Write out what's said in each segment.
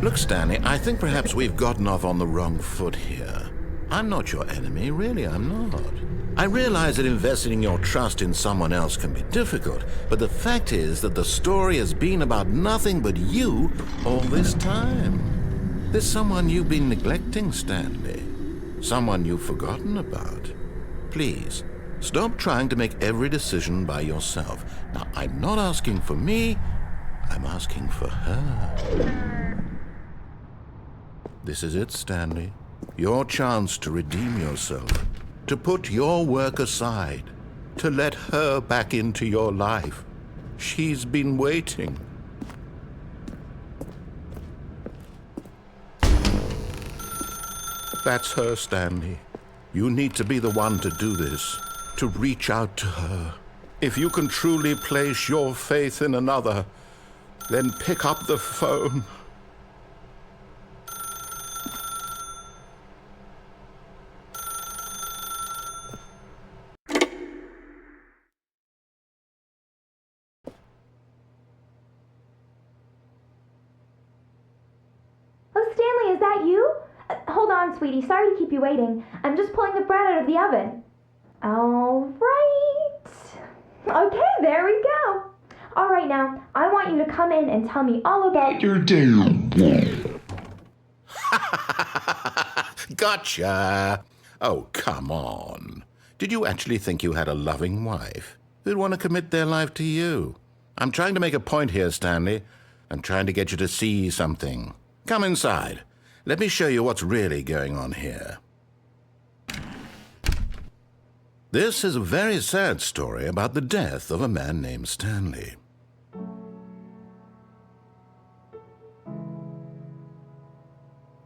Look, Stanley, I think perhaps we've gotten off on the wrong foot here. I'm not your enemy, really, I'm not. I realize that investing your trust in someone else can be difficult, but the fact is that the story has been about nothing but you all this time. There's someone you've been neglecting, Stanley. Someone you've forgotten about. Please, stop trying to make every decision by yourself. Now, I'm not asking for me, I'm asking for her. This is it, Stanley. Your chance to redeem yourself, to put your work aside, to let her back into your life. She's been waiting. That's her, Stanley. You need to be the one to do this, to reach out to her. If you can truly place your faith in another, then pick up the phone. Stanley, is that you? Hold on, sweetie. Sorry to keep you waiting. I'm just pulling the bread out of the oven. All right. Okay, there we go. All right, now, I want you to come in and tell me all about your day. Gotcha. Oh, come on. Did you actually think you had a loving wife who'd want to commit their life to you? I'm trying to make a point here, Stanley. I'm trying to get you to see something. Come inside. Let me show you what's really going on here. This is a very sad story about the death of a man named Stanley.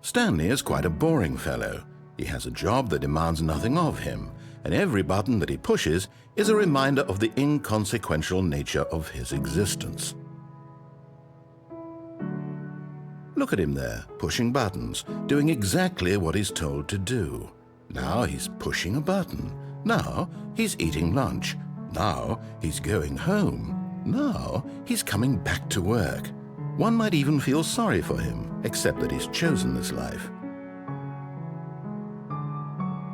Stanley is quite a boring fellow. He has a job that demands nothing of him, and every button that he pushes is a reminder of the inconsequential nature of his existence. Look at him there, pushing buttons, doing exactly what he's told to do. Now he's pushing a button. Now he's eating lunch. Now he's going home. Now he's coming back to work. One might even feel sorry for him, except that he's chosen this life.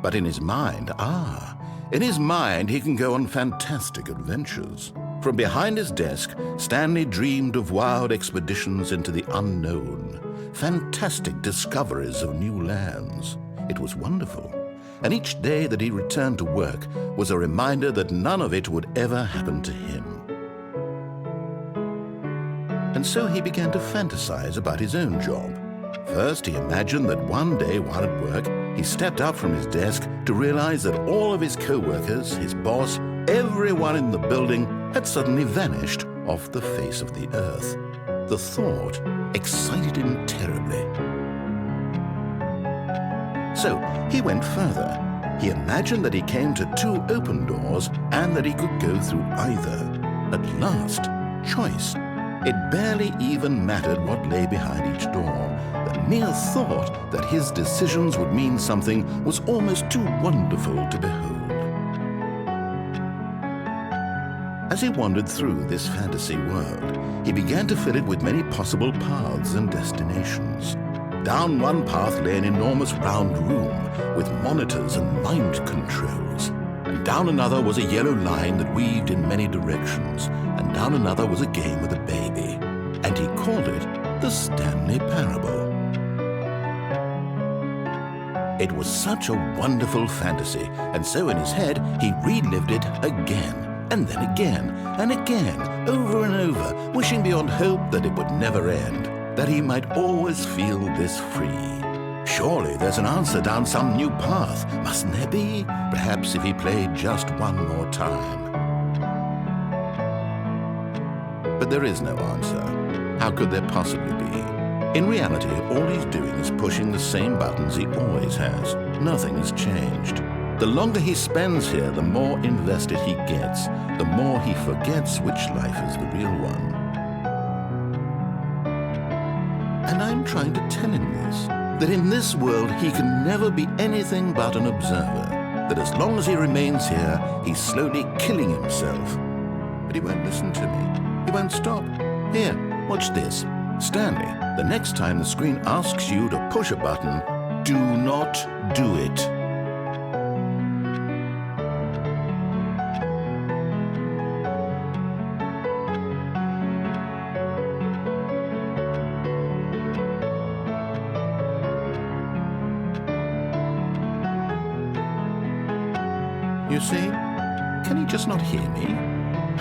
But in his mind, he can go on fantastic adventures. From behind his desk, Stanley dreamed of wild expeditions into the unknown, fantastic discoveries of new lands. It was wonderful, and each day that he returned to work was a reminder that none of it would ever happen to him. And so he began to fantasize about his own job. First, he imagined that one day while at work, he stepped up from his desk to realize that all of his co-workers, his boss, everyone in the building had suddenly vanished off the face of the earth. The thought excited him terribly. So he went further. He imagined that he came to two open doors and that he could go through either. At last, choice. It barely even mattered what lay behind each door. The mere thought that his decisions would mean something was almost too wonderful to behold. As he wandered through this fantasy world, he began to fill it with many possible paths and destinations. Down one path lay an enormous round room with monitors and mind controls. And down another was a yellow line that weaved in many directions. And down another was a game with a baby. And he called it the Stanley Parable. It was such a wonderful fantasy, and so in his head he relived it again. And then again, and again, over and over, wishing beyond hope that it would never end, that he might always feel this free. Surely there's an answer down some new path, mustn't there be? Perhaps if he played just one more time. But there is no answer. How could there possibly be? In reality, all he's doing is pushing the same buttons he always has. Nothing has changed. The longer he spends here, the more invested he gets, the more he forgets which life is the real one. And I'm trying to tell him this, that in this world he can never be anything but an observer, that as long as he remains here, he's slowly killing himself. But he won't listen to me. He won't stop. Here, watch this. Stanley, the next time the screen asks you to push a button, do not do it. You see? Can he just not hear me?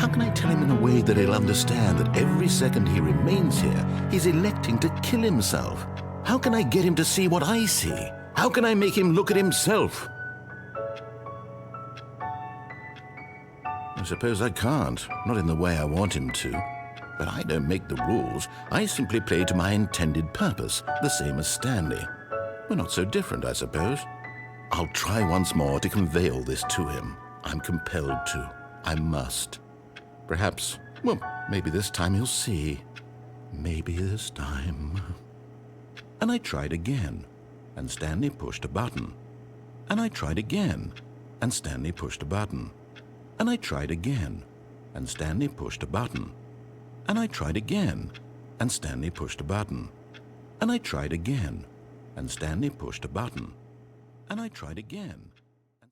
How can I tell him in a way that he'll understand that every second he remains here, he's electing to kill himself? How can I get him to see what I see? How can I make him look at himself? I suppose I can't, not in the way I want him to. But I don't make the rules. I simply play to my intended purpose, the same as Stanley. We're not so different, I suppose. I'll try once more to convey all this to him. I'm compelled to. I must. Perhaps, well, maybe this time he'll see. Maybe this time. And I tried again, and Stanley pushed a button. And I tried again, and Stanley pushed a button. And I tried again, and Stanley pushed a button. And I tried again, and Stanley pushed a button. And I tried again, and Stanley pushed a button. And I tried again.